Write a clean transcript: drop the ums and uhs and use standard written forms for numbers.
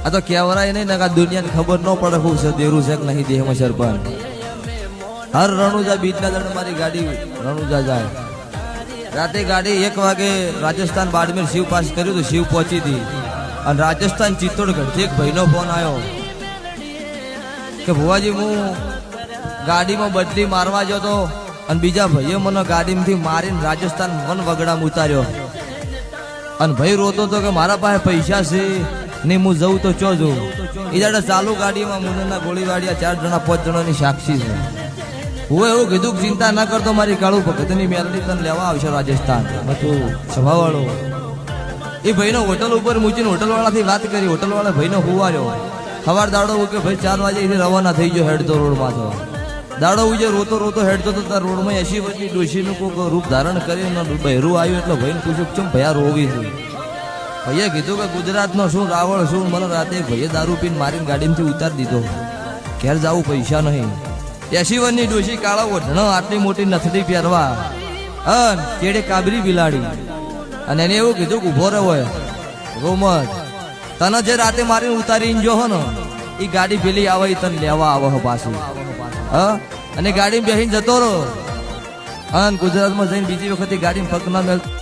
આ તો કહેવરાય નહીં ને આ દુનિયાને ખબર ન પડે હું છે દેરું છે કે નહીં દેહમાં સરપંચ હર રણુજા બીજના દડ મારી ગાડી રણુજા જાય રાતે ગાડી 1 વાગે રાજસ્થાન બાડમેર શિવ પાસ કર્યું તો શિવ પહોંચી હતી અને રાજસ્થાન ચિત્તોડગઢ થી એક ભાઈનો ફોન આવ્યો કે ભુવાજી હું ગાડીમાં બદલી મારવા ગયો તો અને બીજા ભાઈએ મને ગાડીમાંથી મારીને રાજસ્થાન વન વગડામાં ઉતાર્યો અને ભાઈ રોતો તો કે મારા પાસે પૈસા છે નહીં હું જઉં તો ચો જઉં એ જાડે ચાલુ ગાડીમાં મુનના ગોળીવાડિયા 4 જણા 5 જણાની સાક્ષી છે હું એવું કીધું કે ચિંતા ના કરતો મારી કાળુ ભગતની મેલડી તને લેવા આવશે રાજસ્થાન તું સ્વભાવવાળો એ ભાઈનો હોટલ ઉપર મૂકીને હોટલવાળાથી વાત કરી હોટલવાળા ભાઈને હુવાર્યો સવાર દાડો કે ભાઈ 4 વાગે એને રવાના થઈ ગયો હેડતો રોડમાં તો દાડો ઉજે રોતો રોતો હેડતો તો તાર રોડમાં 80 વર્ષની ડોશીનું કોઈ રૂપ ધારણ કરીને બહેરું આવ્યું એટલે ભાઈને પૂછ્યું ચમ ભયા રોવી છે ભાઈએ કીધું કે ગુજરાતનો શું રાવણ શું મને રાતે ભાઈએ દારૂ પીને મારીને ગાડીમાંથી ઉતારી દીધો ઘેર જાવું પૈસા નહીં 80 વર્ષની ડોશી કાળો ઓઢણો આટલી મોટી નથડી પહેરવા અન કેડે કાબરી બિલાડી અને એને એવું કીધું કે ઉભો રહ્યો રોમત તને જે રાતે મારીને ઉતારીને જો હો ને એ ગાડી પેલી આવે તને લેવા આવે પાછી અને ગાડીમાં બેસીને જતો રહો અને ગુજરાતમાં જઈને બીજી વખત ગાડીમાં પગ ના મેળ